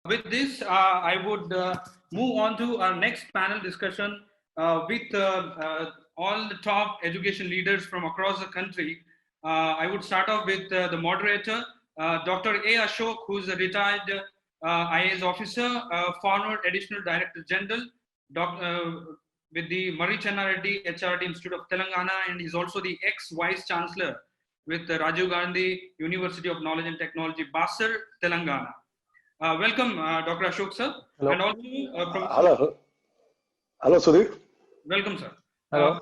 With this, I would move on to our next panel discussion with all the top education leaders from across the country. I would start off with the moderator, Dr. A. Ashok, who is a retired IAS officer, former Additional Director General with the Murray Chenna Reddy HRD Institute of Telangana, and he's also the ex-Vice Chancellor with the Rajiv Gandhi University of Knowledge and Technology, Basar, Telangana. Welcome, Dr. Ashok, sir. Hello. And also, Hello, Sudhir. Welcome, sir. Hello.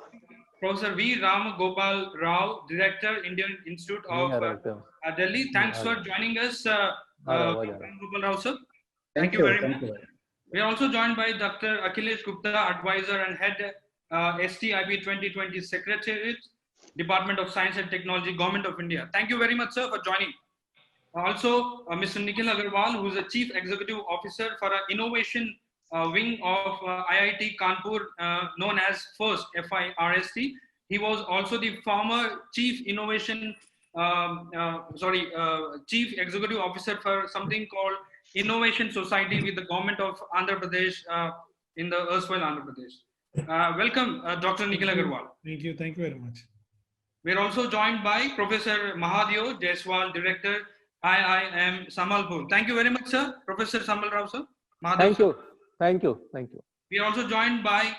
Professor V. Ram Gopal Rao, Director, Indian Institute of Delhi. Thanks for joining us, Ram Gopal Rao, sir. Thank you very much. We are also joined by Dr. Akhilesh Gupta, Advisor and Head STIB 2020 Secretariat, Department of Science and Technology, Government of India. Thank you very much, sir, for joining. Also, Mr. Nikhil Agarwal, who is the Chief Executive Officer for an innovation wing of IIT Kanpur, known as FIRST, F-I-R-S-T. He was also the former Chief Chief Executive Officer for something called Innovation Society with the government of Andhra Pradesh in the erstwhile Andhra Pradesh. Welcome, Dr. Nikhil Agarwal. Thank you very much. We're also joined by Professor Mahadev Jaiswal, Director, IIM Samalpur. Thank you very much, sir. Professor Samal Rao, sir. Mahadev, Thank you. We are also joined by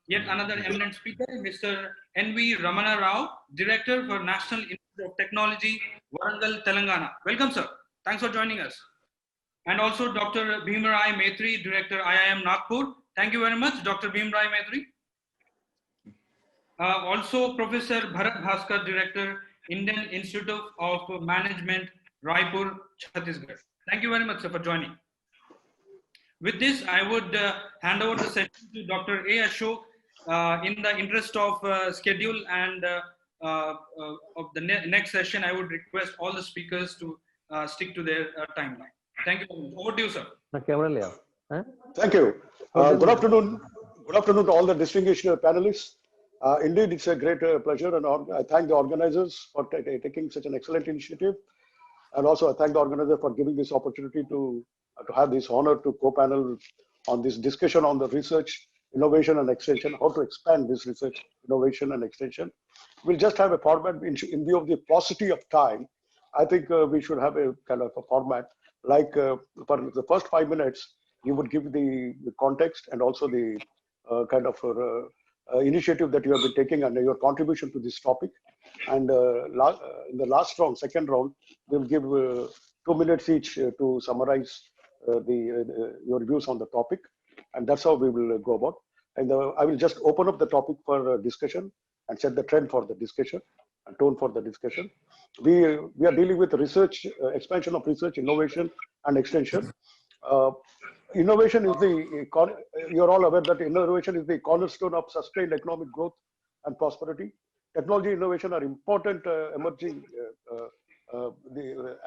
yet another eminent speaker, Mr. N.V. Ramana Rao, Director for National Institute of Technology, Warangal, Telangana. Welcome, sir. Thanks for joining us. And also Dr. Bhimrai Maitri, Director, IIM Nagpur. Thank you very much, Dr. Bhimrai Maitri. Also Professor Bharat Bhaskar, Director, Indian Institute of Management, Raipur, Chhattisgarh. Thank you very much, sir, for joining. With this, I would hand over the session to Dr. A. Ashok. In the interest of schedule and of the next session, I would request all the speakers to stick to their timeline. Thank you. Over to you, sir. Thank you. Good afternoon. Good afternoon to all the distinguished panelists. Indeed, it's a great pleasure, and I thank the organizers for taking such an excellent initiative. And also, I thank the organizer for giving this opportunity to have this honor to co-panel on this discussion on the research, innovation, and extension, how to expand this research, innovation, and extension. We'll just have a format in view of the paucity of time. I think we should have a kind of a format like for the first 5 minutes, you would give the context and also the kind of initiative that you have been taking and your contribution to this topic. And in the last round, second round, we'll give 2 minutes each to summarize your views on the topic. And that's how we will go about. And I will just open up the topic for discussion and set the trend for the discussion and tone for the discussion. We are dealing with research, expansion of research, innovation, and extension. Innovation is you're all aware that innovation is the cornerstone of sustained economic growth and prosperity. Technology innovation are important emerging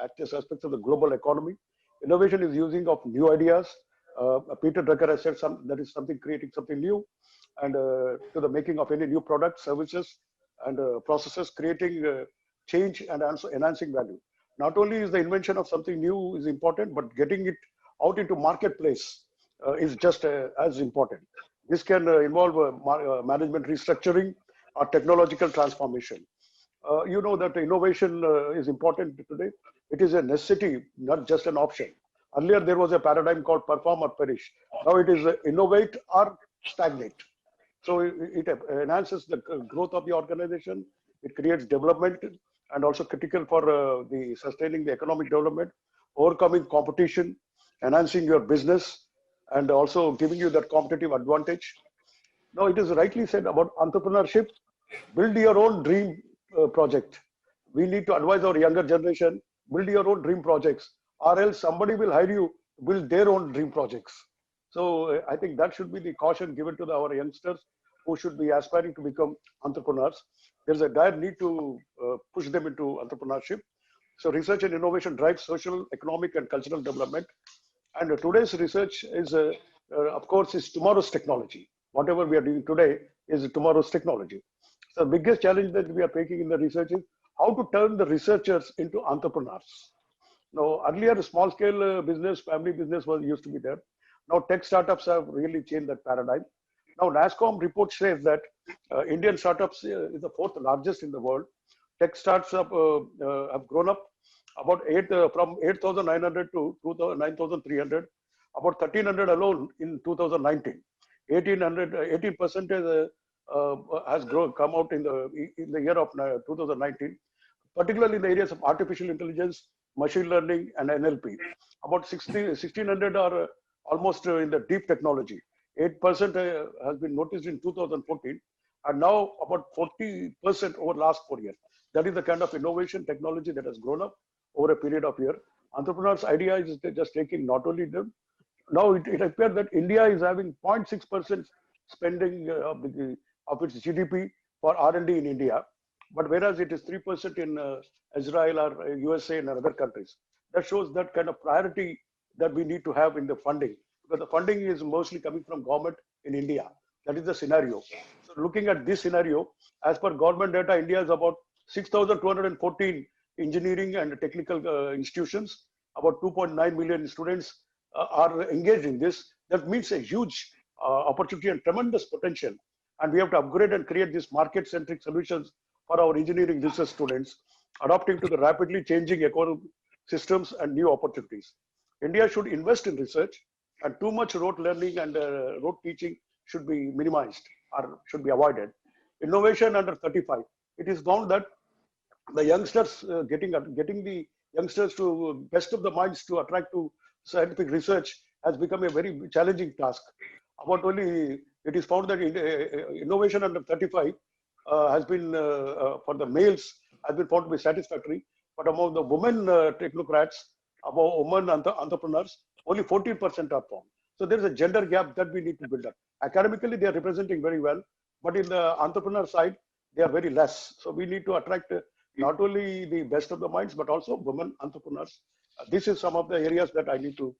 aspects of the global economy. Innovation is using of new ideas. Peter Drucker has said that is something creating something new, and to the making of any new products, services, and processes, creating change and also enhancing value. Not only is the invention of something new is important, but getting it out into marketplace is just as important. This can involve management restructuring or technological transformation. You know that innovation is important today. It is a necessity, not just an option. Earlier, there was a paradigm called perform or perish. Now it is innovate or stagnate. So it enhances the growth of the organization. It creates development and also critical for the sustaining the economic development, overcoming competition, enhancing your business, and also giving you that competitive advantage. Now it is rightly said about entrepreneurship. Build your own dream project. We need to advise our younger generation, build your own dream projects, or else somebody will hire you to build their own dream projects. So I think that should be the caution given to our youngsters who should be aspiring to become entrepreneurs. There's a dire need to push them into entrepreneurship. So research and innovation drives social, economic, and cultural development. And today's research is, of course, is tomorrow's technology. Whatever we are doing today is tomorrow's technology. So the biggest challenge that we are taking in the research is how to turn the researchers into entrepreneurs. Now, earlier, small scale business, family business was used to be there. Now, tech startups have really changed that paradigm. Now, NASSCOM report says that Indian startups is the fourth largest in the world. Tech startups have grown up about from 8,900 to 9,300, about 1,300 alone in 2019. 18% has come out in the year of 2019, particularly in the areas of artificial intelligence, machine learning, and NLP. About 1,600 are almost in the deep technology. 8% has been noticed in 2014, and now about 40% over last 4 years. That is the kind of innovation technology that has grown up over a period of year. Entrepreneurs' idea is just taking not only them. Now it appears that India is having 0.6% spending of its GDP for R&D in India, but whereas it is 3% in Israel or USA and other countries. That shows that kind of priority that we need to have in the funding, because the funding is mostly coming from government in India. That is the scenario. So looking at this scenario, as per government data, India is about 6,214 engineering and technical institutions. About 2.9 million students are engaged in this. That means a huge opportunity and tremendous potential. And we have to upgrade and create these market-centric solutions for our engineering research students, adapting to the rapidly changing economic systems and new opportunities. India should invest in research, and too much rote learning and rote teaching should be minimized or should be avoided. Innovation under 35. It is found that the youngsters, getting the youngsters to best of the minds to attract to scientific research has become a very challenging task. About only, it is found that innovation under 35 has been, for the males, has been found to be satisfactory. But among the women technocrats, among women entrepreneurs, only 14% are found. So there is a gender gap that we need to build up. Academically, they are representing very well, but in the entrepreneur side, they are very less. So we need to attract not only the best of the minds, but also women entrepreneurs. This is some of the areas that I need to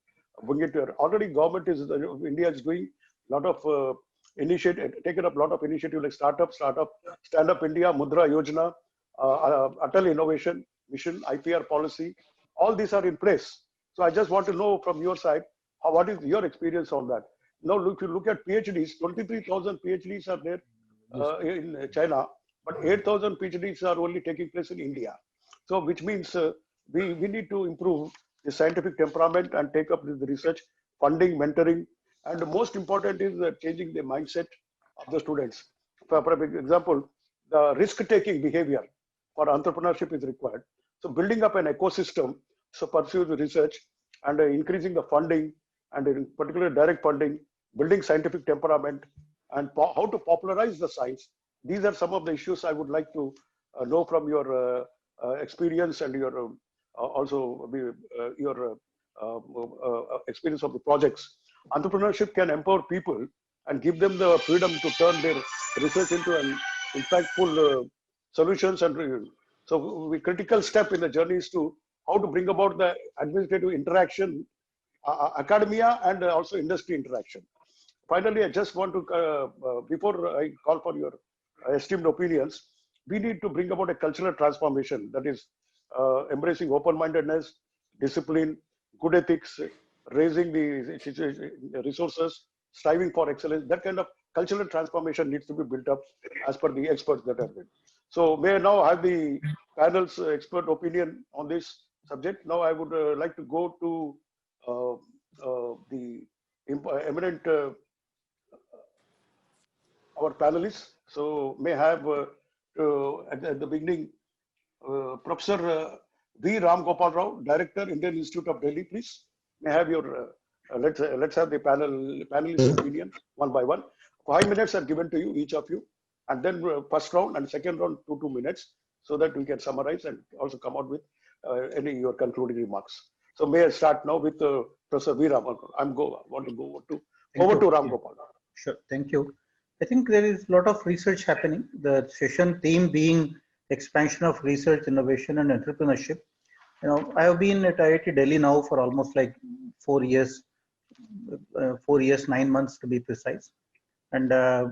bring it to. Already government is, India is doing a lot of initiative, taken up a lot of initiative like Stand Up India, Mudra Yojana, Atal Innovation Mission, IPR policy. All these are in place. So I just want to know from your side, what is your experience on that? Now, if you look at PhDs, 23,000 PhDs are there in China, but 8,000 PhDs are only taking place in India. So which means we need to improve the scientific temperament and take up the research, funding, mentoring, and the most important is changing the mindset of the students. For example, the risk-taking behavior for entrepreneurship is required. So building up an ecosystem, so pursue the research and increasing the funding, and in particular direct funding, building scientific temperament, and how to popularize the science. These are some of the issues I would like to know from your experience and your also your experience of the projects. Entrepreneurship can empower people and give them the freedom to turn their research into an impactful solutions. And so the critical step in the journey is to how to bring about the administrative interaction, academia, and also industry interaction. Finally, I just want to, before I call for your esteemed opinions, we need to bring about a cultural transformation that is embracing open-mindedness, discipline, good ethics, raising the resources, striving for excellence. That kind of cultural transformation needs to be built up as per the experts that have been. So may I now have the panel's expert opinion on this subject. Now I would like to go to the eminent our panelists. So may I have at the beginning Professor V. Ram Gopal Rao, Director, Indian Institute of Delhi, please. May I have your let's have the panelist opinion one by one. 5 minutes are given to you, each of you, and then first round and second round 2 minutes, so that we can summarize and also come out with any your concluding remarks. So may I start now with Professor V. Ram? Want to go over to Ram Gopal. Sure, thank you. I think there is a lot of research happening. The session theme being expansion of research, innovation, and entrepreneurship. You know, I have been at IIT Delhi now for almost like 4 years, 9 months to be precise. And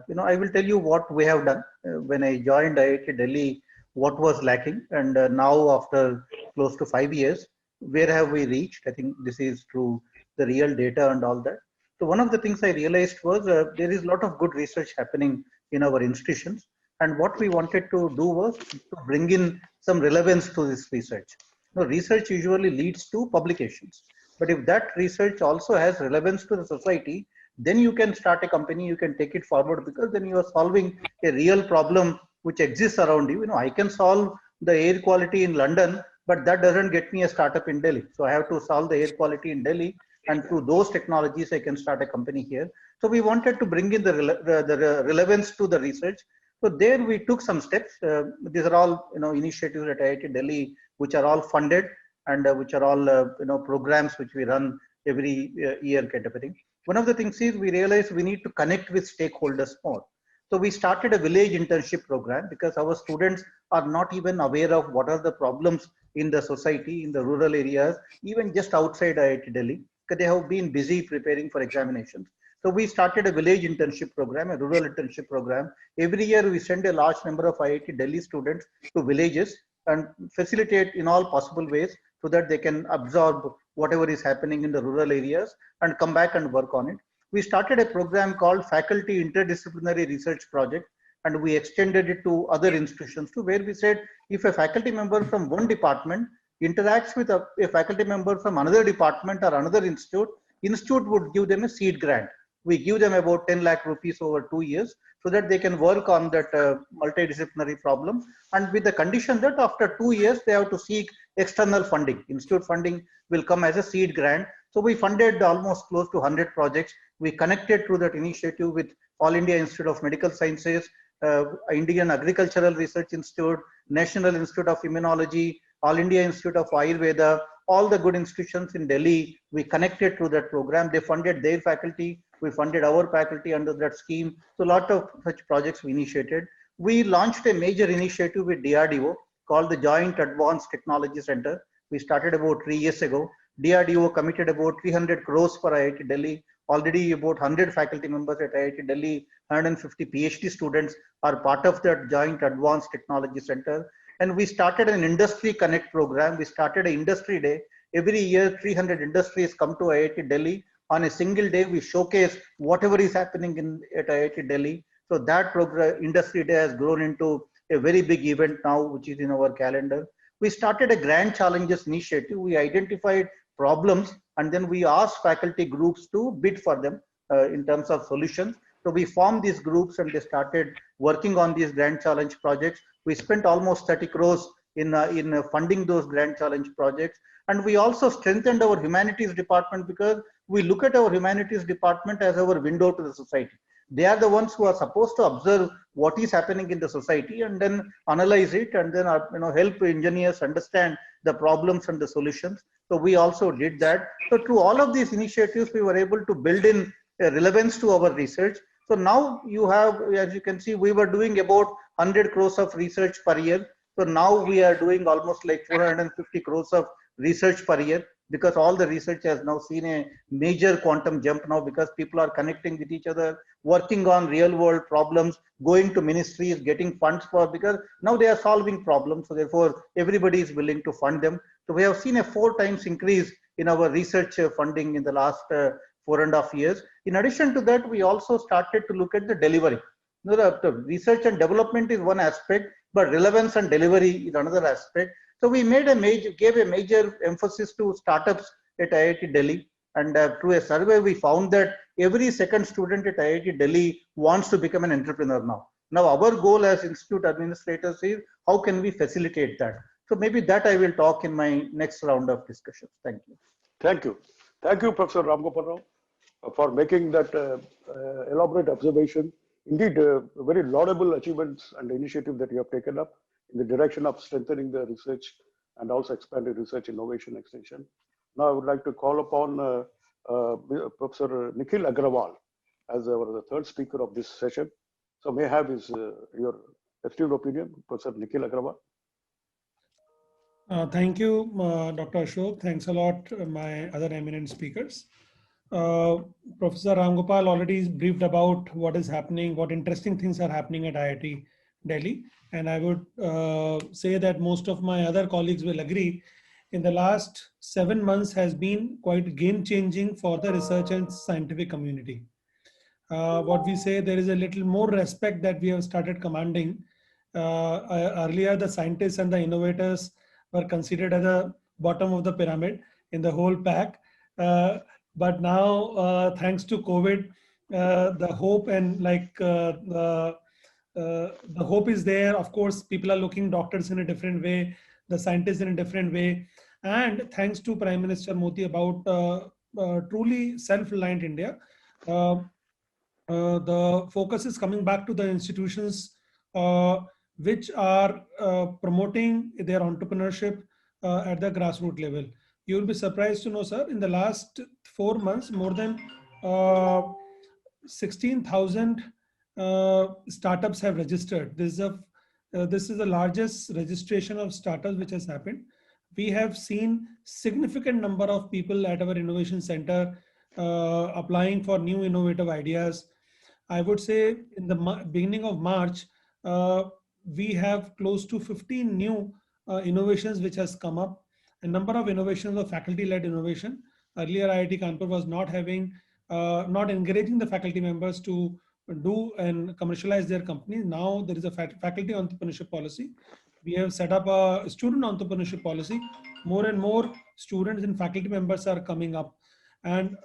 you know, I will tell you what we have done. When I joined IIT Delhi, what was lacking, and now after close to 5 years, where have we reached? I think this is through the real data and all that. So one of the things I realized was there is a lot of good research happening in our institutions. And what we wanted to do was to bring in some relevance to this research. Now, research usually leads to publications. But if that research also has relevance to the society, then you can start a company, you can take it forward, because then you are solving a real problem which exists around you. You know, I can solve the air quality in London, but that doesn't get me a startup in Delhi. So I have to solve the air quality in Delhi, and through those technologies, I can start a company here. So we wanted to bring in the relevance to the research. So there we took some steps. These are all, you know, initiatives at IIT Delhi, which are all funded, and which are all, you know, programs which we run every year kind of a thing. One of the things is we realized we need to connect with stakeholders more. So we started a village internship program, because our students are not even aware of what are the problems in the society, in the rural areas, even just outside IIT Delhi, because they have been busy preparing for examinations. So we started a village internship program, a rural internship program. Every year we send a large number of IIT Delhi students to villages and facilitate in all possible ways so that they can absorb whatever is happening in the rural areas and come back and work on it. We started a program called Faculty Interdisciplinary Research Project, and we extended it to other institutions too, where we said if a faculty member from one department interacts with a faculty member from another department or another institute would give them a seed grant. We give them about 10 lakh rupees over 2 years so that they can work on that multidisciplinary problem, and with the condition that after 2 years they have to seek external funding. Institute funding will come as a seed grant. So we funded almost close to 100 projects. We connected through that initiative with All India Institute of Medical Sciences, Indian Agricultural Research Institute, National Institute of Immunology, All India Institute of Ayurveda, all the good institutions in Delhi. We connected to that program. They funded their faculty. We funded our faculty under that scheme. So a lot of such projects we initiated. We launched a major initiative with DRDO called the Joint Advanced Technology Center. We started about 3 years ago. DRDO committed about 300 crores for IIT Delhi. Already about 100 faculty members at IIT Delhi, 150 PhD students are part of that Joint Advanced Technology Center. And we started an Industry Connect program. We started an industry day. Every year, 300 industries come to IIT Delhi. On a single day, we showcase whatever is happening at IIT Delhi. So that program, Industry Day, has grown into a very big event now, which is in our calendar. We started a Grand Challenges initiative. We identified problems, and then we asked faculty groups to bid for them in terms of solutions. So we formed these groups and they started working on these Grand Challenge projects. We spent almost 30 crores in funding those Grand Challenge projects. And we also strengthened our humanities department, because we look at our humanities department as our window to the society. They are the ones who are supposed to observe what is happening in the society and then analyze it, and then help engineers understand the problems and the solutions. So we also did that. So through all of these initiatives, we were able to build in a relevance to our research. So now you have, as you can see, we were doing about 100 crores of research per year. So now we are doing almost like 450 crores of research per year, because all the research has now seen a major quantum jump now, because people are connecting with each other, working on real world problems, going to ministries, getting funds for, because now they are solving problems. So therefore everybody is willing to fund them. So we have seen a 4 times increase in our research funding in the last 4.5 years. In addition to that, we also started to look at the delivery. The research and development is one aspect, but relevance and delivery is another aspect. So we gave a major emphasis to startups at IIT Delhi. And through a survey, we found that every second student at IIT Delhi wants to become an entrepreneur now. Now our goal as institute administrators is how can we facilitate that? So maybe that I will talk in my next round of discussions. Thank you. Thank you. Thank you, Professor Ram Gopal Rao, for making that elaborate observation. Indeed, very laudable achievements and initiative that you have taken up in the direction of strengthening the research and also expanding research, innovation, extension. Now I would like to call upon Professor Nikhil Agrawal as the third speaker of this session. So may I have your esteemed opinion, Professor Nikhil Agrawal. Thank you, Dr. Ashok. Thanks a lot, my other eminent speakers. Professor Ram Gopal already briefed about what is happening, what interesting things are happening at IIT Delhi. And I would say that most of my other colleagues will agree in the last 7 months has been quite game changing for the research and scientific community. What we say, there is a little more respect that we have started commanding. Earlier, the scientists and the innovators were considered at the bottom of the pyramid in the whole pack. But now, thanks to COVID, the hope and the hope is there. Of course, people are looking doctors in a different way, the scientists in a different way. And thanks to Prime Minister Modi about truly self-reliant India, the focus is coming back to the institutions which are promoting their entrepreneurship at the grassroots level. You will be surprised to know, sir, in the last 4 months, more than 16,000 startups have registered. This is the largest registration of startups which has happened. We have seen significant number of people at our innovation center applying for new innovative ideas. I would say in the beginning of March, we have close to 15 new innovations which has come up. A number of innovations of faculty-led innovation. Earlier, IIT Kanpur was not encouraging the faculty members to do and commercialize their companies. Now there is a faculty entrepreneurship policy. We have set up a student entrepreneurship policy. More and more students and faculty members are coming up. And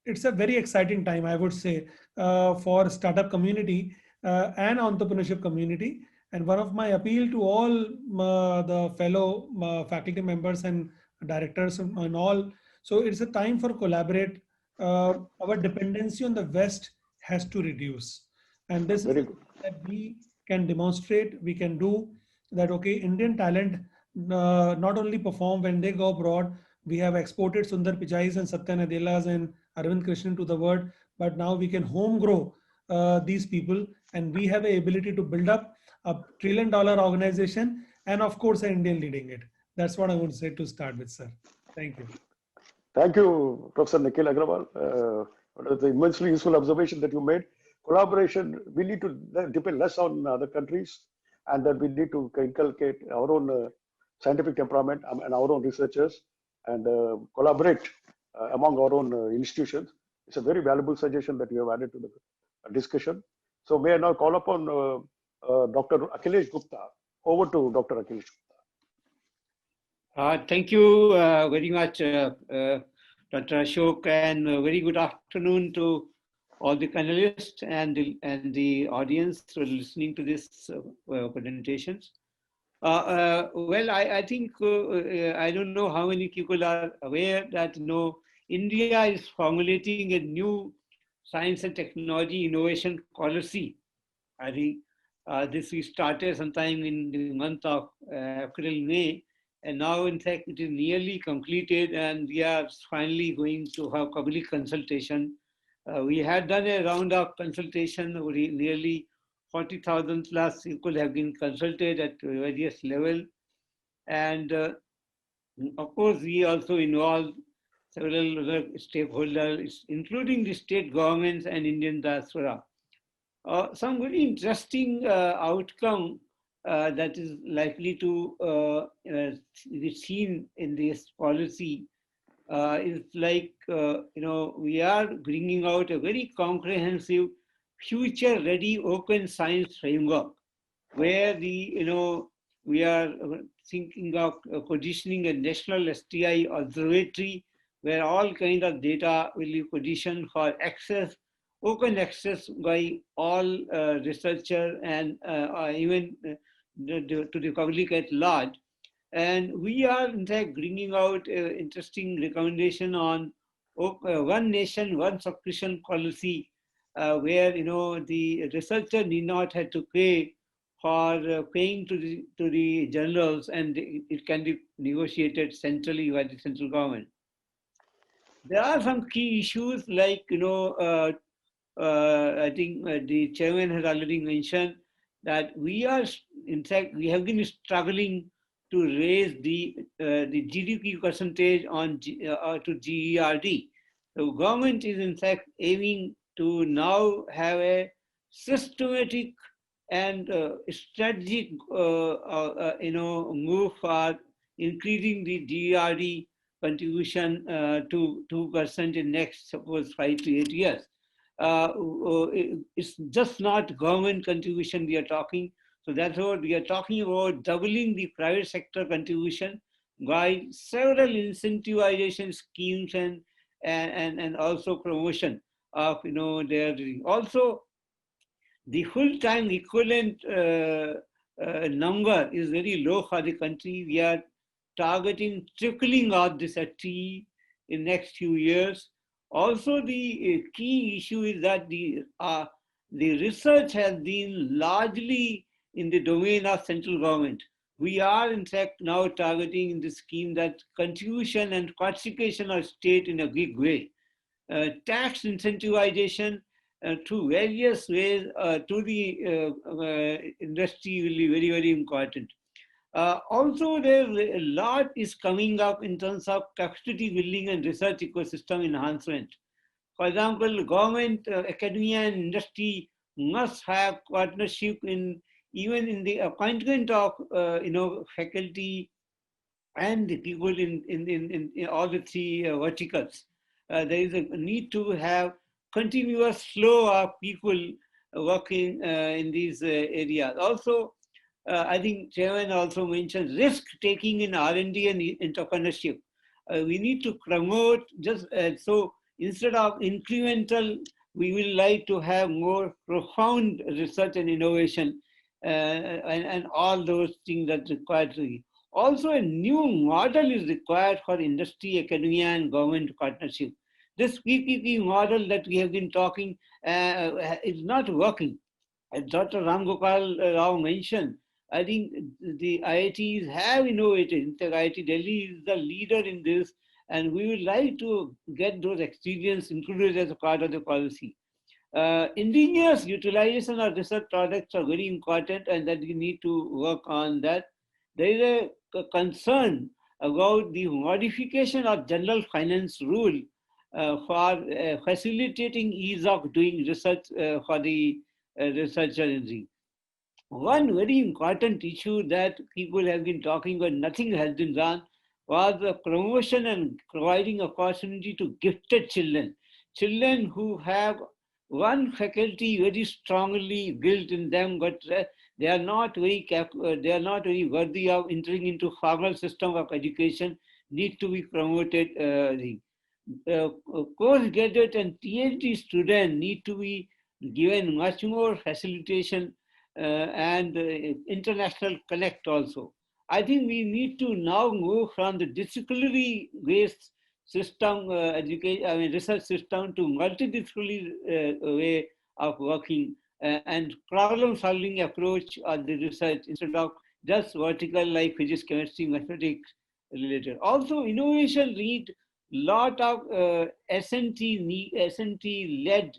it's a very exciting time, I would say, for startup community and entrepreneurship community. And one of my appeal to all the fellow faculty members and directors and all, so it's a time for collaborate. Our dependency on the West has to reduce. And this is that we can demonstrate, we can do that, okay, Indian talent not only perform when they go abroad. We have exported Sundar Pichais and Satya Nadellas and Arvind Krishnan to the world, but now we can home grow these people, and we have the ability to build up a $1 trillion organization, and of course, an Indian leading it. That's what I would say to start with, sir. Thank you. Thank you, Professor Nikhil Agrawal. The immensely useful observation that you made. Collaboration, we need to depend less on other countries, and that we need to inculcate our own scientific temperament and our own researchers, and collaborate among our own institutions. It's a very valuable suggestion that you have added to the discussion. So may I now call upon Dr. Akhilesh Gupta. Over to Dr. Akhilesh Gupta. Thank you very much, Dr. Ashok, and very good afternoon to all the panelists and the audience who are listening to this presentations. Well, I think, I don't know how many people are aware that, India is formulating a new science and technology innovation policy. I think this we started sometime in the month of April, May, and now in fact it is nearly completed, and we are finally going to have public consultation. We had done a round of consultation, nearly 40,000 plus people have been consulted at various levels. And of course, we also involved several other stakeholders, including the state governments and Indian diaspora. Some very interesting outcome that is likely to be seen in this policy is like, we are bringing out a very comprehensive future-ready open science framework, where we are thinking of positioning a national STI observatory, where all kinds of data will be positioned for access, open access by all researchers and even to the public at large. And we are in fact bringing out interesting recommendation on one nation, one subscription policy, where the researcher need not have to pay for paying to the journals, and it can be negotiated centrally by the central government. There are some key issues like, I think the chairman has already mentioned that we are, in fact, we have been struggling to raise the GDP percentage on to GERD. The government is in fact aiming to now have a systematic and strategic, move for increasing the GRD contribution to 2% in next, suppose, 5 to 8 years. It's just not government contribution we are talking. So that's what we are talking about, doubling the private sector contribution by several incentivization schemes and also promotion of, their, also the full-time equivalent number is very low for the country. We are targeting tripling of this at TE in next few years. Also, the key issue is that the research has been largely in the domain of central government. We are in fact now targeting in the scheme that contribution and participation of state in a big way. Tax incentivization through various ways to the industry will be very, very important. Also, there a lot is coming up in terms of capacity building and research ecosystem enhancement. For example, government, academia, and industry must have partnership even in the appointment of faculty and the people in all the three verticals. There is a need to have continuous flow of people working in these areas. Also, I think Chairman also mentioned risk taking in R&D and entrepreneurship. We need to promote so instead of incremental, we will like to have more profound research and innovation and all those things that required. Also, a new model is required for industry, academia, and government partnership. This PPP model that we have been talking is not working. As Dr. Ram Gopal Rao mentioned, I think the IITs have innovated. In fact, IIT Delhi is the leader in this, and we would like to get those experiences included as a part of the policy. Indigenous utilization of research products are very important, and that we need to work on that. There is a concern about the modification of general finance rule for facilitating ease of doing research for the researcher. One very important issue that people have been talking about, nothing has been done, was the promotion and providing opportunity to gifted children. Children who have one faculty very strongly built in them, but they are not very worthy of entering into formal system of education, need to be promoted. Postgraduate and PhD students need to be given much more facilitation and international connect also. I think we need to now move from the disciplinary based system, research system to multidisciplinary way of working and problem solving approach of the research instead of just vertical like physics, chemistry, mathematics related. Also, innovation need lot of SNT-led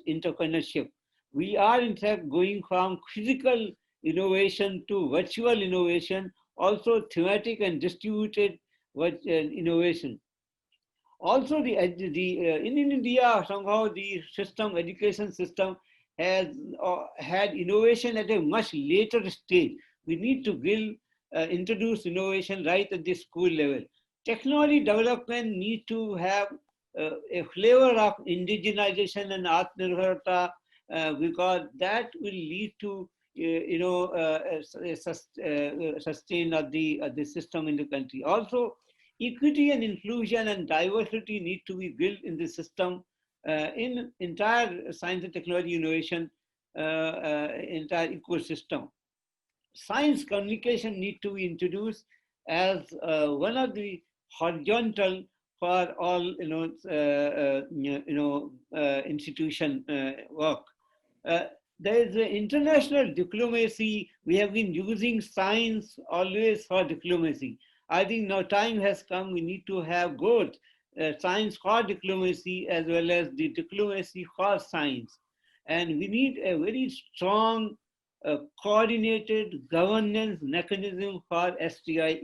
entrepreneurship. We are in fact going from physical innovation to virtual innovation, also thematic and distributed innovation. Also, in India, somehow the education system has had innovation at a much later stage. We need to introduce innovation right at the school level. Technology development needs to have a flavor of indigenization and Atmanirbharta because that will lead to sustain of the system in the country. Also, equity and inclusion and diversity need to be built in the system in entire science and technology innovation, entire ecosystem. Science communication need to be introduced as one of the horizontal for all institution work. There is international diplomacy. We have been using science always for diplomacy. I think now time has come. We need to have both science for diplomacy as well as the diplomacy for science. And we need a very strong coordinated governance mechanism for STI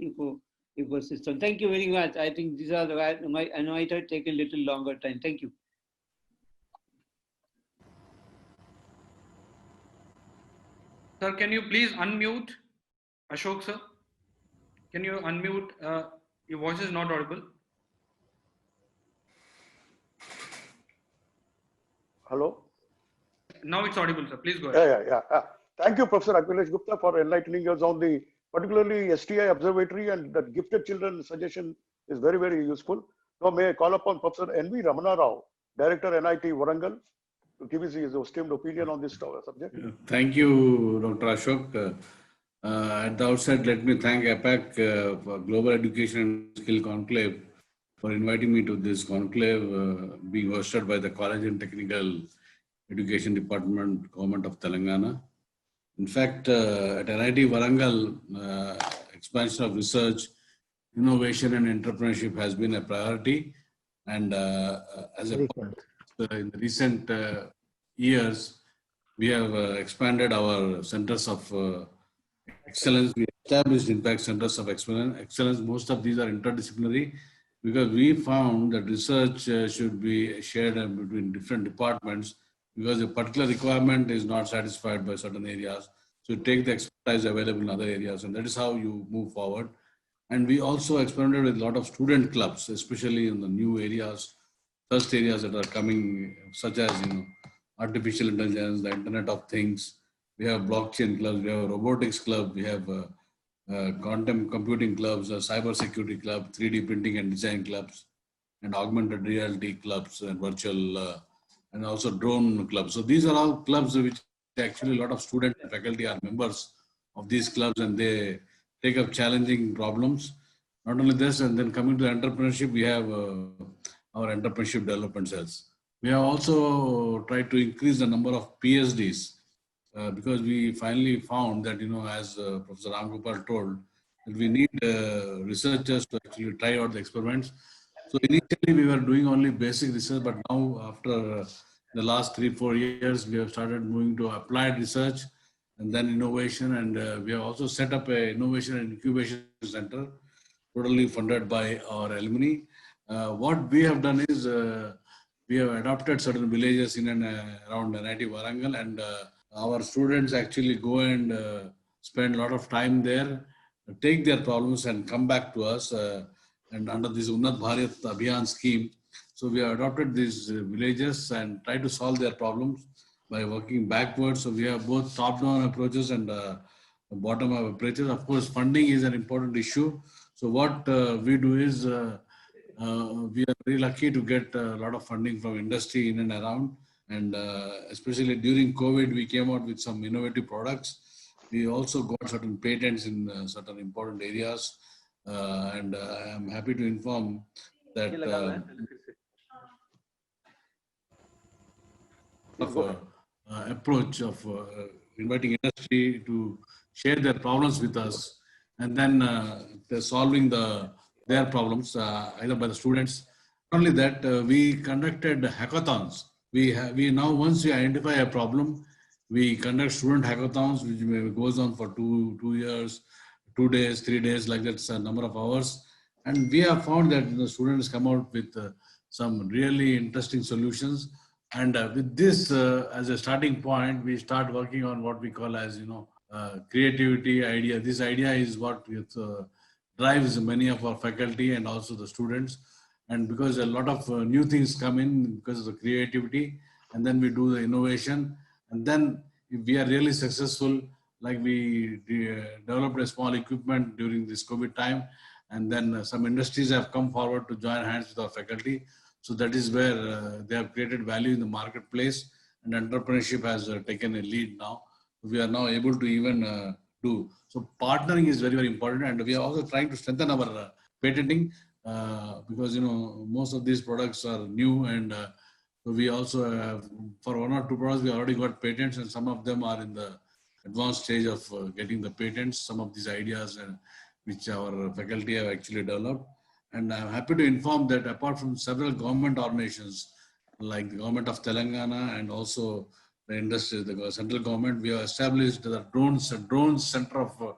ecosystem. Thank you very much. I think these are I might have taken a little longer time. Thank you. Sir, can you please unmute Ashok sir? Can you unmute Your voice is not audible. Hello? Now it's audible, sir. Please go ahead. Yeah. Thank you, Professor Akhilesh Gupta, for enlightening us on the particularly STI Observatory, and that gifted children suggestion is very, very useful. Now, may I call upon Professor N.V. Ramana Rao, Director, NIT Warangal, to give his esteemed opinion on this subject. Thank you, Dr. Ashok. At the outset, let me thank APAC for Global Education and Skill Conclave for inviting me to this conclave being hosted by the College and Technical Education Department, Government of Telangana. In fact, at NIT Warangal, expansion of research, innovation and entrepreneurship has been a priority. And as a in the recent years, we have expanded our centers of excellence. We established, in fact, centers of excellence. Most of these are interdisciplinary because we found that research should be shared between different departments because a particular requirement is not satisfied by certain areas. So you take the expertise available in other areas, and that is how you move forward. And we also experimented with a lot of student clubs, especially in the new areas, first areas that are coming, such as artificial intelligence, the Internet of Things. We have blockchain clubs, we have a robotics club, we have quantum computing clubs, a cyber security club, 3D printing and design clubs, and augmented reality clubs, and virtual, and also drone clubs. So these are all clubs which actually a lot of students and faculty are members of these clubs, and they take up challenging problems. Not only this, and then coming to entrepreneurship, we have our entrepreneurship development cells. We have also tried to increase the number of PhDs because we finally found that, as Professor Ramgopal told, that we need researchers to actually try out the experiments. So initially we were doing only basic research, but now after the last 3-4 years, we have started moving to applied research and then innovation. And we have also set up a innovation and incubation center, totally funded by our alumni. What we have done is we have adopted certain villages in and around NIT Warangal, and our students actually go and spend a lot of time there, take their problems and come back to us. And under this Unnat Bharat Abhiyan scheme, so we have adopted these villages and try to solve their problems by working backwards. So we have both top-down approaches and bottom-up approaches. Of course, funding is an important issue. So what we do is we are very lucky to get a lot of funding from industry in and around. And especially during COVID, we came out with some innovative products. We also got certain patents in certain important areas. And I am happy to inform that approach of inviting industry to share their problems with us, and then they're solving their problems either by the students. Not only that, we conducted hackathons. We now, once we identify a problem, we conduct student hackathons, which goes on for 2 years, 2 days, 3 days, like that's a number of hours. And we have found that the students come out with some really interesting solutions. And with this as a starting point, we start working on what we call as, creativity idea. This idea is what drives many of our faculty and also the students. And because a lot of new things come in because of the creativity, and then we do the innovation. And then if we are really successful, like we developed a small equipment during this COVID time, and then some industries have come forward to join hands with our faculty. So that is where they have created value in the marketplace, and entrepreneurship has taken a lead now. We are now able to even do. So partnering is very, very important. And we are also trying to strengthen our patenting because, most of these products are new, and so we also have, for 1 or 2 products, we already got patents, and some of them are in the advanced stage of getting the patents, some of these ideas which our faculty have actually developed. And I'm happy to inform that apart from several government organizations, like the government of Telangana and also the industry, the central government, we have established the Drones Center of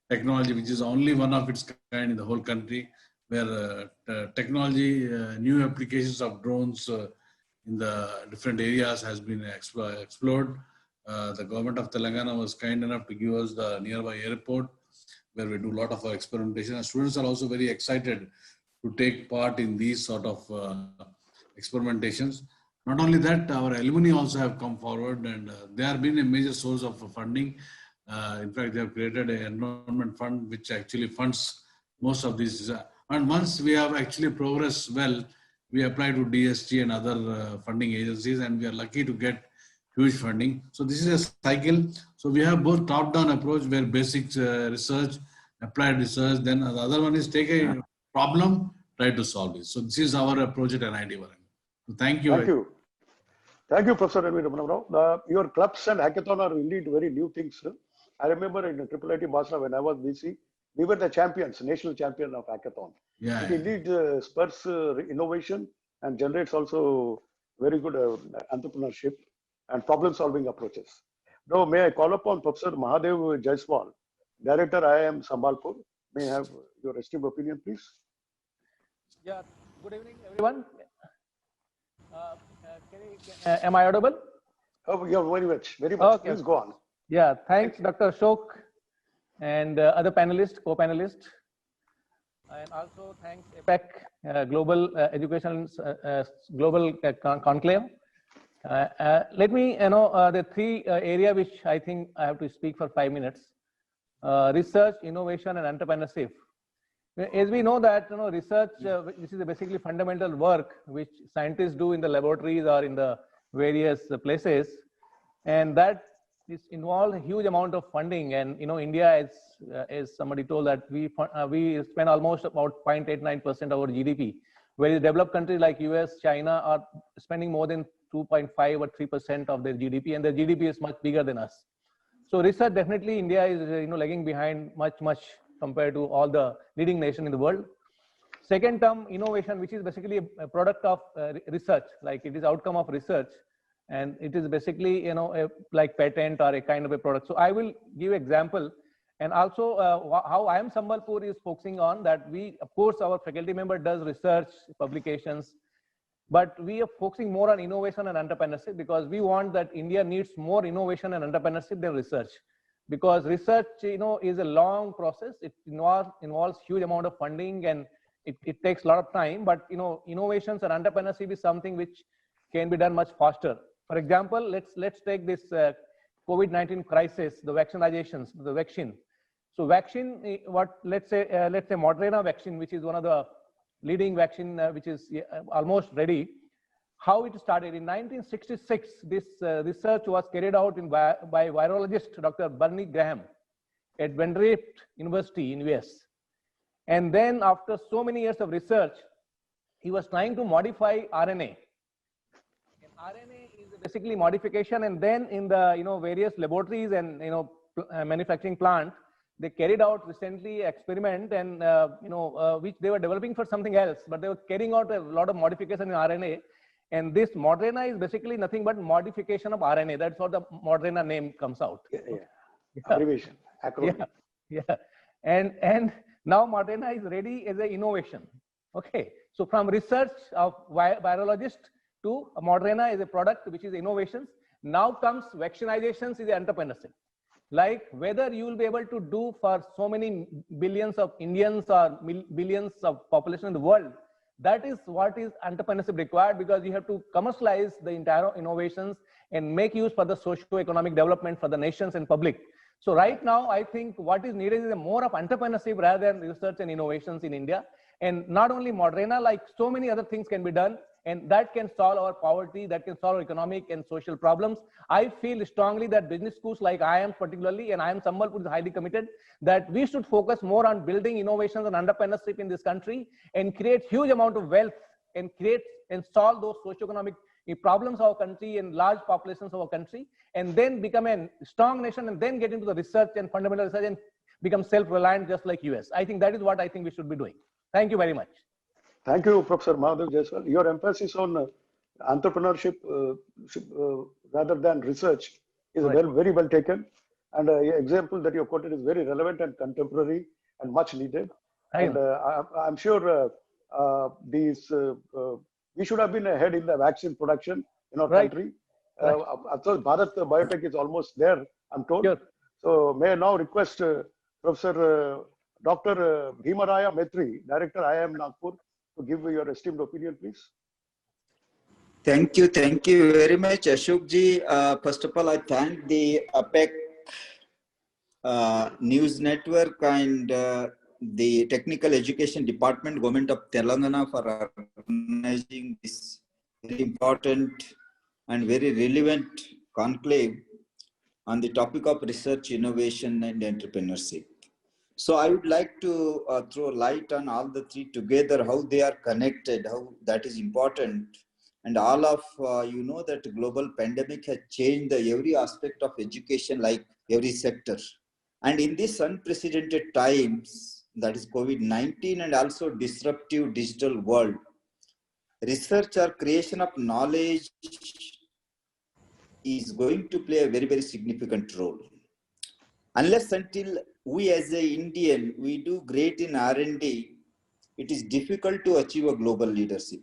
Technology, which is only one of its kind in the whole country, where technology, new applications of drones in the different areas has been explored. The government of Telangana was kind enough to give us the nearby airport. where we do a lot of our experimentation. And students are also very excited to take part in these sort of experimentations. Not only that, our alumni also have come forward, and they have been a major source of funding. In fact, they have created an environment fund which actually funds most of these. And once we have actually progressed well, we apply to DSG and other funding agencies, and we are lucky to get huge funding. So this is a cycle. So we have both top-down approach where basic research, applied research, then the other one is take a problem, try to solve it. So this is our approach at NIT Varangal. So thank you. Thank you. Thank you, Professor N.V. Ramanarao. Your clubs and hackathon are indeed very new things. I remember in IIIT Basra when I was BC, we were the champions, national champion of hackathon. Yeah. It indeed spurs innovation and generates also very good entrepreneurship and problem-solving approaches. Now, may I call upon Professor Mahadev Jaiswal, Director IIM Sambalpur. May I have your esteemed opinion, please? Yeah, good evening, everyone. Am I audible? Oh, yeah, very much. Very much. Okay. Please go on. Yeah, thanks, Dr. Ashok and other panelists, co-panelists. And also thanks APEC, Global Education Global Conclave. Let me, the three area which I think I have to speak for 5 minutes. Research, innovation, and entrepreneurship. As we know that research, this is basically fundamental work which scientists do in the laboratories or in the various places, and that is involves a huge amount of funding. And India, as somebody told, that we spend almost about 0.89% of our GDP, whereas developed countries like US, China are spending more than 2.5 or 3% of their GDP, and their GDP is much bigger than us. So research, definitely India is lagging behind much compared to all the leading nations in the world. Second term, innovation, which is basically a product of research, like it is outcome of research, and it is basically like patent or a kind of a product. So I will give example, and also how IIM Sambalpur is focusing on that. We, of course, our faculty member does research publications, but we are focusing more on innovation and entrepreneurship because we want that India needs more innovation and entrepreneurship than research. Because research, is a long process. It involves huge amount of funding, and it takes a lot of time. But innovations and entrepreneurship is something which can be done much faster. For example, let's take this COVID-19 crisis, the vaccinations, the vaccine. So vaccine, let's say Moderna vaccine, which is one of the leading vaccine, which is almost ready. How it started in 1966, this research was carried out by virologist Dr. Bernie Graham at Vanderbilt University in US. And then after so many years of research, he was trying to modify RNA. And RNA is basically modification, and then in the various laboratories and manufacturing plant, they carried out recently experiment, and which they were developing for something else, but they were carrying out a lot of modification in RNA. And this Moderna is basically nothing but modification of RNA. That's what the Moderna name comes out. Yeah. Abbreviation, acronym. Yeah. And now Moderna is ready as an innovation. Okay. So from research of virologist to Moderna is a product which is innovations. Now comes vaccinations is entrepreneurship. Like whether you will be able to do for so many billions of Indians or billions of population in the world. That is what is entrepreneurship required, because you have to commercialize the entire innovations and make use for the socio-economic development for the nations and public. So right now, I think what is needed is more of entrepreneurship rather than research and innovations in India. And not only Moderna, like so many other things can be done, and that can solve our poverty, that can solve our economic and social problems. I feel strongly that business schools like IIM particularly, and IIM Sambalpur is highly committed, that we should focus more on building innovations and entrepreneurship in this country and create huge amount of wealth and create and solve those socio-economic problems of our country and large populations of our country, and then become a strong nation and then get into the research and fundamental research and become self-reliant just like US. I think that is what I think we should be doing. Thank you very much. Thank you, Professor Mahadev Jaiswal. Your emphasis on entrepreneurship rather than research is very well taken. And the example that you quoted is very relevant and contemporary and much needed. And I'm sure we should have been ahead in the vaccine production in our country. Of course, Bharat Biotech is almost there, I'm told. Sure. So may I now request Professor Dr. Bhimaraya Maitri, Director IIM Nagpur, to give your esteemed opinion, please. Thank you very much, Ashok ji. First of all, I thank the APEC News Network and the Technical Education Department, Government of Telangana, for organizing this very important and very relevant conclave on the topic of research, innovation, and entrepreneurship. So I would like to throw light on all the three together, how they are connected, how that is important. And all of you know that global pandemic has changed every aspect of education, like every sector. And in this unprecedented times, that is COVID-19 and also disruptive digital world, research or creation of knowledge is going to play a very, very significant role. Unless until we as a Indian, we do great in R&D, it is difficult to achieve a global leadership.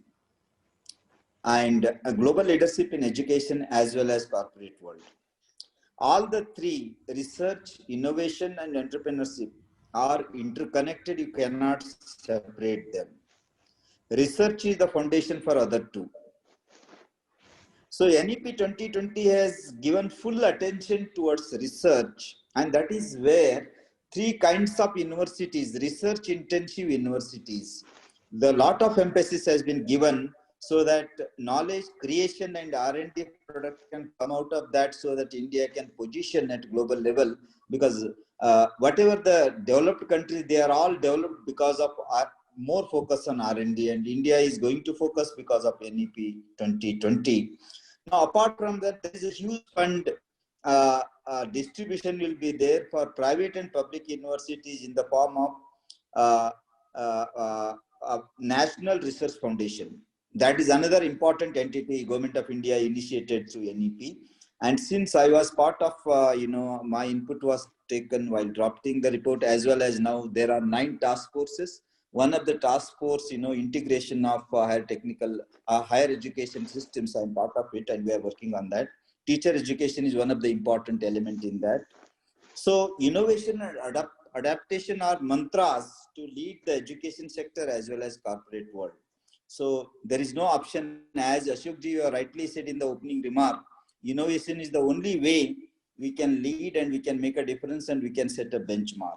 And a global leadership in education as well as corporate world. All the three, research, innovation, and entrepreneurship, are interconnected. You cannot separate them. Research is the foundation for other two. So NEP 2020 has given full attention towards research, and that is where three kinds of universities, research intensive universities, the lot of emphasis has been given so that knowledge creation and R&D product can come out of that, so that India can position at global level, because whatever the developed countries, they are all developed because of more focus on R&D, and India is going to focus because of NEP 2020. Now, apart from that, there is a huge fund distribution will be there for private and public universities in the form of National Research Foundation. That is another important entity Government of India initiated through NEP. And since I was part of, my input was taken while drafting the report, as well as now there are 9 task forces. One of the task force, integration of higher education systems, I'm part of it, and we are working on that. Teacher education is one of the important element in that. So innovation and adaptation are mantras to lead the education sector as well as corporate world. So there is no option, as Ashok ji rightly said in the opening remark, innovation is the only way we can lead and we can make a difference and we can set a benchmark.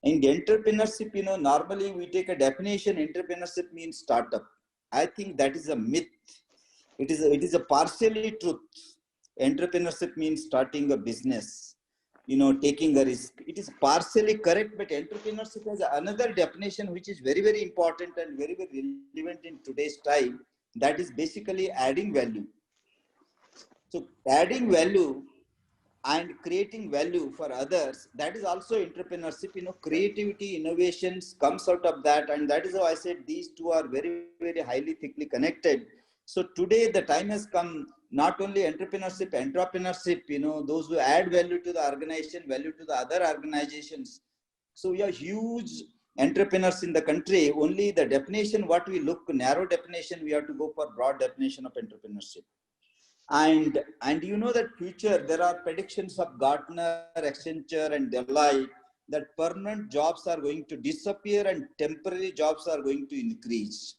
In entrepreneurship, normally we take a definition, entrepreneurship means startup. I think that is a myth. It is a partially truth. Entrepreneurship means starting a business, taking a risk. It is partially correct, but entrepreneurship has another definition which is very, very important and very, very relevant in today's time. That is basically adding value. So adding value and creating value for others, that is also entrepreneurship. Creativity, innovations comes out of that, and that is how I said these two are very, very highly thickly connected. So today the time has come, not only entrepreneurship, those who add value to the organization, value to the other organizations. So we are huge entrepreneurs in the country. Only the definition, what we look, narrow definition, we have to go for broad definition of entrepreneurship. And that future, there are predictions of Gartner, Accenture, and Deloitte that permanent jobs are going to disappear and temporary jobs are going to increase.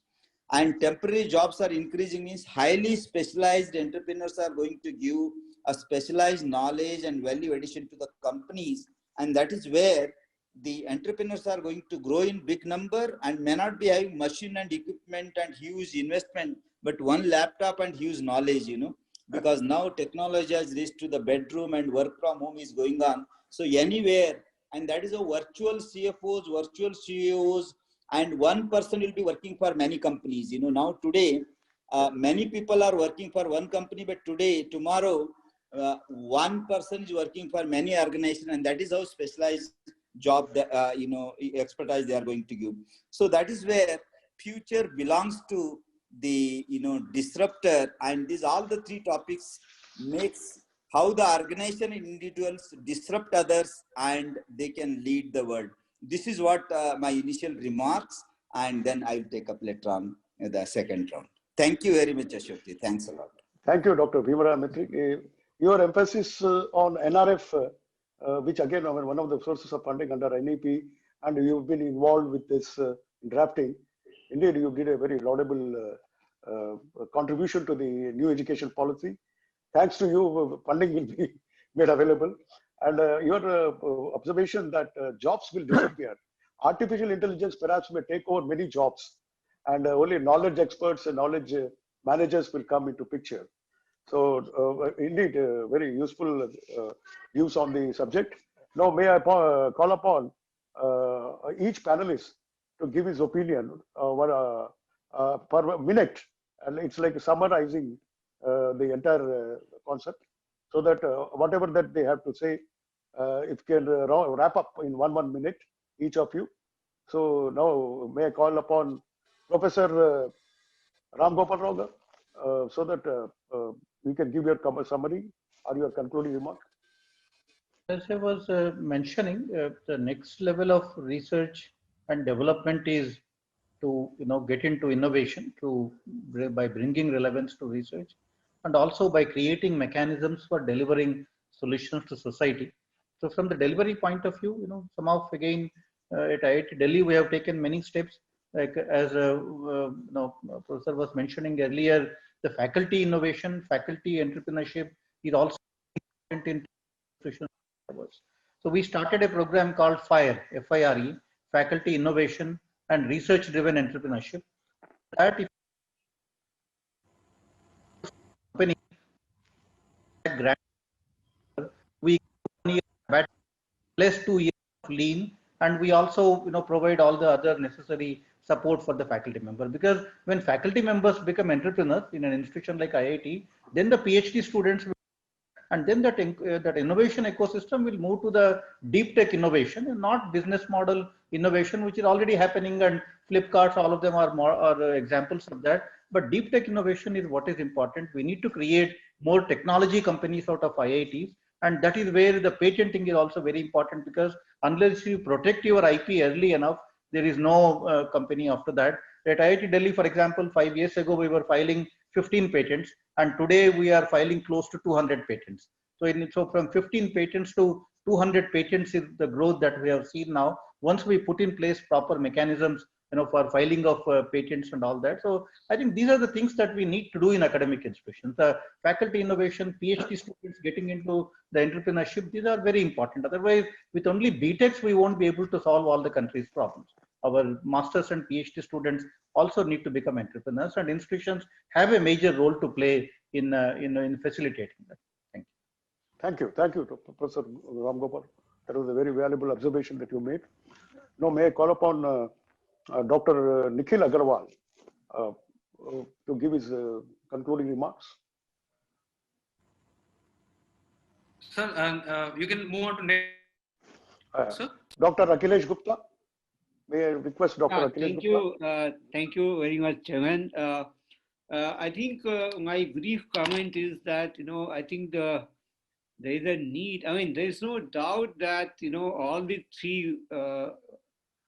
And temporary jobs are increasing means highly specialized entrepreneurs are going to give a specialized knowledge and value addition to the companies. And that is where the entrepreneurs are going to grow in big number and may not be having machine and equipment and huge investment, but one laptop and huge knowledge, because now technology has reached to the bedroom and work from home is going on. So anywhere, and that is a virtual CFOs, virtual CEOs, and one person will be working for many companies. Now today, many people are working for one company, but tomorrow, one person is working for many organizations, and that is how specialized job, expertise they are going to give. So that is where future belongs to the, disruptor, and these all the three topics makes how the organization and individuals disrupt others and they can lead the world. This is what my initial remarks, and then I'll take up later on the second round. Thank you very much, Ashok. Thanks a lot. Thank you, Dr. Bhimaraya Maitri. Your emphasis on NRF which again are one of the sources of funding under NEP, and you've been involved with this drafting. Indeed, you did a very laudable contribution to the new education policy. Thanks to you, funding will be made available. And your observation that jobs will disappear. Artificial intelligence perhaps may take over many jobs, and only knowledge experts and knowledge managers will come into picture. So indeed, very useful views on the subject. Now, may I call upon each panelist to give his opinion per minute, and it's like summarizing the entire concept, so that whatever that they have to say, it can wrap up in one minute, each of you. So now, may I call upon Professor Ram Gopal Rao, so that you can give your summary or your concluding remark. As I was mentioning, the next level of research and development is to get into innovation by bringing relevance to research, and also by creating mechanisms for delivering solutions to society. So from the delivery point of view, somehow again at IIT Delhi we have taken many steps, like as Professor was mentioning earlier, the faculty innovation, faculty entrepreneurship is also important in institutional awards. So we started a program called FIRE, F-I-R-E, Faculty Innovation and Research Driven Entrepreneurship. That if company grant, we plus 2 years of lean, and we also provide all the other necessary support for the faculty member, because when faculty members become entrepreneurs in an institution like IIT, then the PhD students will, and then that innovation ecosystem will move to the deep tech innovation and not business model innovation, which is already happening, and Flipkart, all of them are examples of that. But deep tech innovation is what is important. We need to create more technology companies out of IITs, and that is where the patenting is also very important, because unless you protect your IP early enough, there is no company after that. At IIT Delhi, for example, 5 years ago, we were filing 15 patents, and today we are filing close to 200 patents. So from 15 patents to 200 patents is the growth that we have seen now, once we put in place proper mechanisms for filing of patents and all that. So I think these are the things that we need to do in academic institutions. The faculty innovation, PhD students getting into the entrepreneurship, these are very important. Otherwise, with only BTechs, we won't be able to solve all the country's problems. Our masters and PhD students also need to become entrepreneurs, and institutions have a major role to play in facilitating that. Thank you. Thank you, Professor Ram Gopal. That was a very valuable observation that you made. Now, may I call upon Dr. Nikhil Agarwal to give his concluding remarks. Sir, and you can move on to next. Sir? Dr. Akhilesh Gupta. May I request Dr. Akhilesh Gupta? Thank you very much, Chairman. I think my brief comment is that, I think there is a need. I mean, there is no doubt that, all the three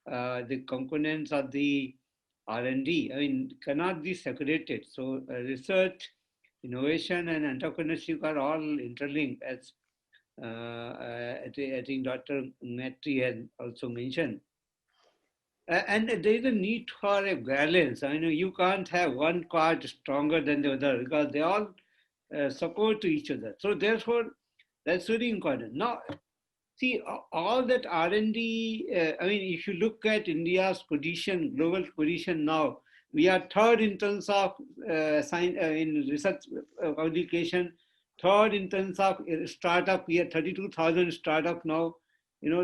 the components of the R&D, I mean, cannot be separated. So research, innovation, and entrepreneurship are all interlinked, as I think Dr. Mhatre has also mentioned. And there is a need for a balance. I know you can't have one part stronger than the other, because they all support to each other. So therefore, that's very important. Now, see, all that R&D, I mean, if you look at India's position, global position now, we are third in terms of in research publication, third in terms of startup. We are 32,000 startup now.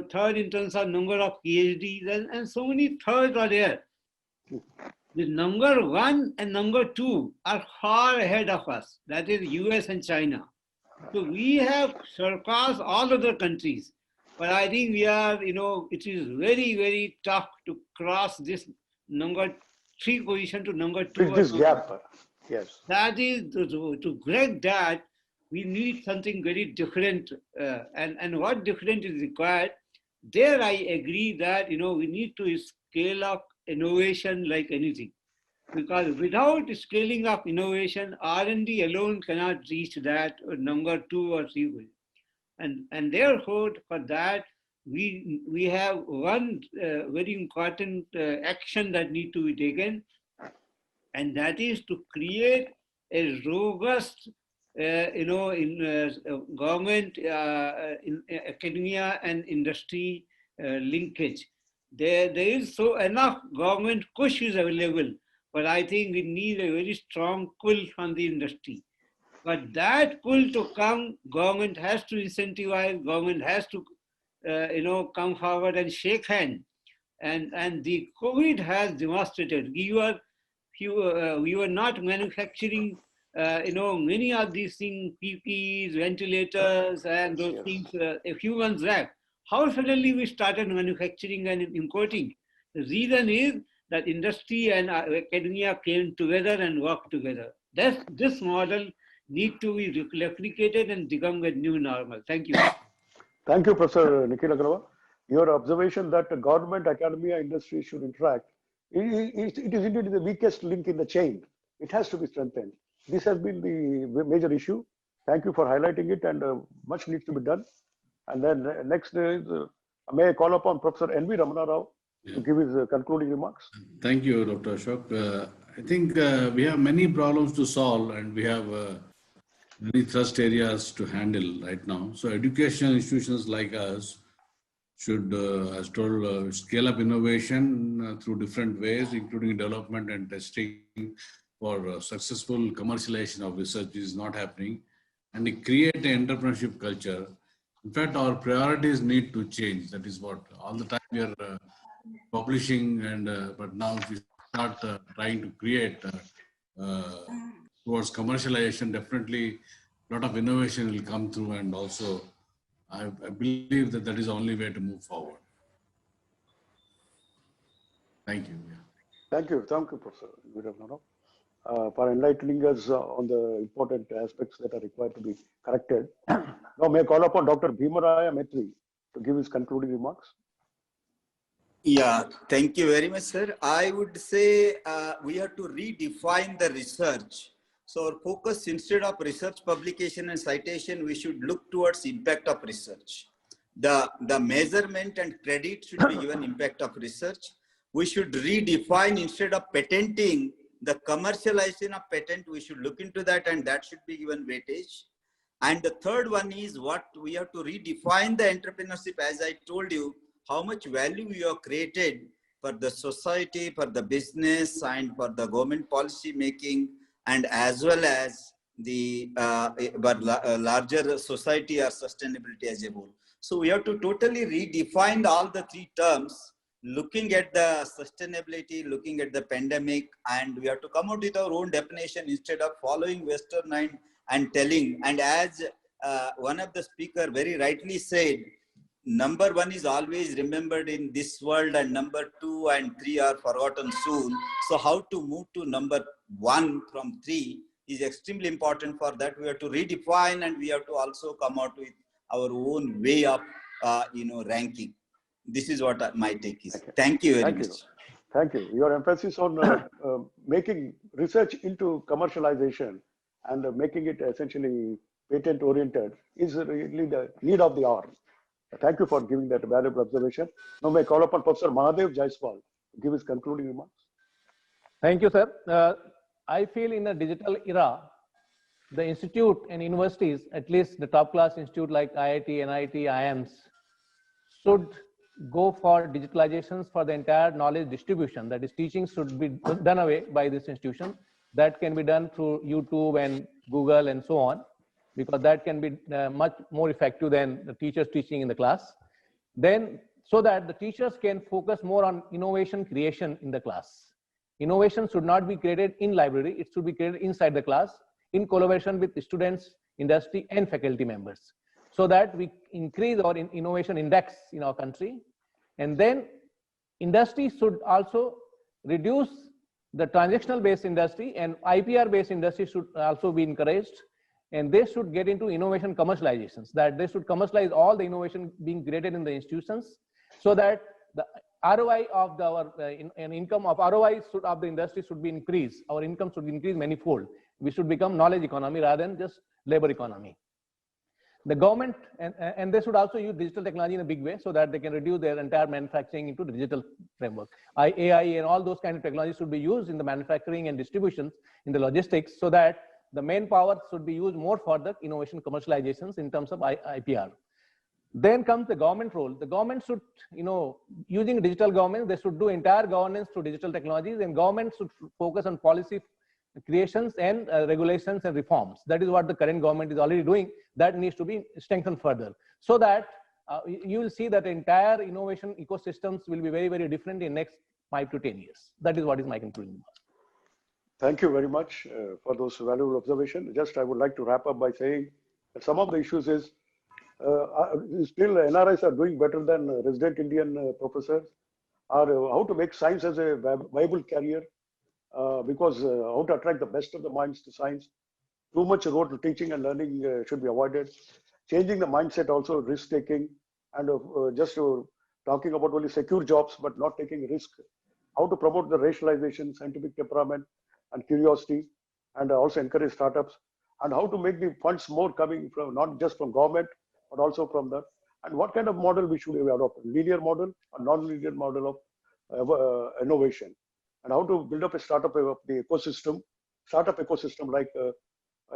Third in terms of number of PhDs, and so many thirds are there. The number one and number two are far ahead of us. That is US and China. So we have surpassed all other countries. But I think we are, it is very, very tough to cross this number 3 position to number 2. This gap, yes. That is, to break that, we need something very different. And what different is required? There I agree that, we need to scale up innovation like anything. Because without scaling up innovation, R&D alone cannot reach that number 2 or 3. And therefore, for that, we have one very important action that need to be taken, and that is to create a robust, government, in academia and industry linkage. There is so enough government push is available, but I think we need a very strong pull from the industry. But that pull to come, government has to incentivize, government has to, come forward and shake hand. And the COVID has demonstrated we were not manufacturing, many of these things, PPEs, ventilators, and those things a few months back. How suddenly we started manufacturing and importing? The reason is that industry and academia came together and worked together. This model need to be replicated and become a new normal. Thank you. Thank you, Professor Nikhil Agarwal. Your observation that the government, academia, industry should interact, it is indeed the weakest link in the chain. It has to be strengthened. This has been the major issue. Thank you for highlighting it, and much needs to be done. And then next is, may I call upon Professor N.V. Ramana Rao to give his concluding remarks? Thank you, Dr. Ashok. I think we have many problems to solve, and we have many thrust areas to handle right now. So educational institutions like us should, as told, scale up innovation through different ways, including development and testing for successful commercialization of research is not happening, and create an entrepreneurship culture. In fact, our priorities need to change. That is what all the time we are publishing, and but now if we start trying to create towards commercialization, definitely a lot of innovation will come through, and also I believe that that is the only way to move forward. Thank you. Thank you, Professor Ramana Rao, for enlightening us on the important aspects that are required to be corrected. Now, may I call upon Dr. Bhimaraya Maitri to give his concluding remarks? Yeah, thank you very much, sir. I would say we have to redefine the research. So our focus, instead of research publication and citation, we should look towards impact of research. The measurement and credit should be given impact of research. We should redefine, instead of patenting, the commercialization of patent, we should look into that, and that should be given weightage. And the third one is what we have to redefine the entrepreneurship, as I told you, how much value you have created for the society, for the business, and for the government policy making, and as well as the larger society or sustainability as a whole. So we have to totally redefine all the three terms, looking at the sustainability, looking at the pandemic, and we have to come out with our own definition instead of following Western and telling. And as one of the speakers very rightly said, number one is always remembered in this world, and number 2 and 3 are forgotten soon. So how to move to number 1 from 3 is extremely important. For that, we have to redefine, and we have to also come out with our own way of ranking. This is what my take is. Thank you very much. Thank you. Your emphasis on making research into commercialization and making it essentially patent oriented is really the need of the hour. Thank you for giving that valuable observation. Now may I call upon Professor Mahadev Jaiswal to give his concluding remarks. Thank you, sir. I feel in the digital era, the institute and universities, at least the top class institute like IIT, NIT, IIMs, should go for digitalizations for the entire knowledge distribution. That is, teaching should be done away by this institution. That can be done through YouTube and Google and so on, because that can be much more effective than the teachers teaching in the class. Then, so that the teachers can focus more on innovation creation in the class. Innovation should not be created in library, it should be created inside the class in collaboration with students, industry, and faculty members, so that we increase our innovation index in our country. And then industry should also reduce the transactional based industry, and IPR based industry should also be encouraged. And they should get into innovation commercializations, that they should commercialize all the innovation being created in the institutions, so that the ROI of our income of ROI of the industry should be increased. Our income should increase manifold. We should become knowledge economy rather than just labor economy. The government, and they should also use digital technology in a big way so that they can reduce their entire manufacturing into the digital framework. AI and all those kind of technologies should be used in the manufacturing and distributions, in the logistics, so that the manpower should be used more for the innovation commercializations in terms of IPR. Then comes the government role. The government should, using digital governance, they should do entire governance through digital technologies, and government should focus on policy creations and regulations and reforms. That is what the current government is already doing. That needs to be strengthened further, so that you will see that the entire innovation ecosystems will be very, very different in next 5 to 10 years. That is what is my conclusion. Thank you very much for those valuable observations. Just I would like to wrap up by saying that some of the issues is still NRIs are doing better than resident Indian professors, or how to make science as a viable career, because how to attract the best of the minds to science. Too much road to teaching and learning should be avoided. Changing the mindset also, risk taking, and just talking about only secure jobs but not taking risk. How to promote the racialization, scientific temperament, and curiosity, and also encourage startups, and how to make the funds more coming from not just from government but also from the, and what kind of model we should adopt, linear model or non-linear model of innovation, and how to build up a startup of the ecosystem, like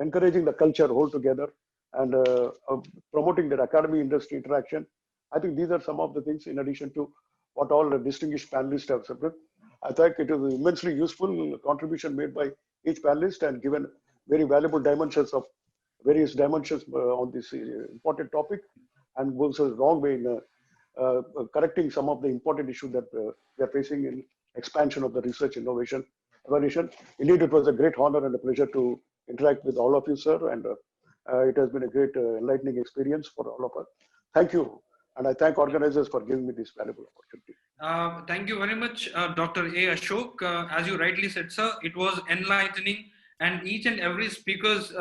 encouraging the culture altogether, and promoting the academy industry interaction. I think these are some of the things in addition to what all the distinguished panelists have said. I think it is immensely useful contribution made by each panelist and given very valuable dimensions of various dimensions on this important topic, and goes a long way in correcting some of the important issues that we are facing in expansion of the research innovation evaluation. Indeed, it was a great honor and a pleasure to interact with all of you, sir, and it has been a great enlightening experience for all of us. Thank you, and I thank organizers for giving me this valuable opportunity. Thank you very much, Dr. A. Ashok. As you rightly said, sir, it was enlightening, and each and every speaker's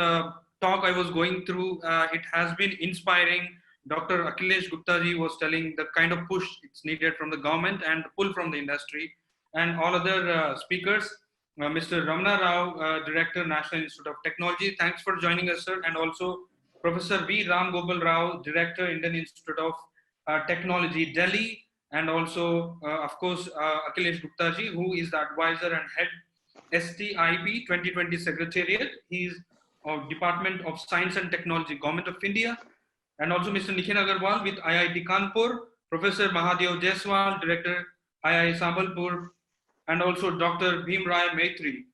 talk I was going through, it has been inspiring. Dr. Akhilesh Gupta ji was telling the kind of push it's needed from the government and pull from the industry, and all other speakers. Mr. Ramana Rao, Director, National Institute of Technology, thanks for joining us, sir, and also Professor V. Ram Gopal Rao, Director, Indian Institute of Technology, Delhi, and also, of course, Akhilesh Gupta ji, who is the advisor and head STIB 2020 Secretariat. He is of Department of Science and Technology, Government of India, and also Mr. Nikhil Agarwal with IIT Kanpur, Professor Mahadev Jaiswal, Director, IIT Sambalpur, and also Dr. Bhim Rai Maitri,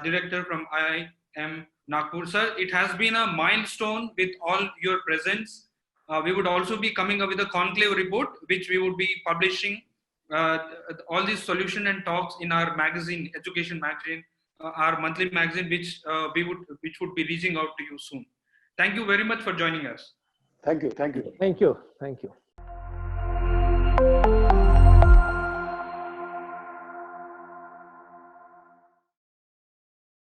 Director from IIM Nagpur. Sir, it has been a milestone with all your presence. We would also be coming up with a conclave report, which we would be publishing all these solution and talks in our magazine, education magazine, our monthly magazine, which would be reaching out to you soon. Thank you very much for joining us. Thank you. Thank you. Thank you. Thank you.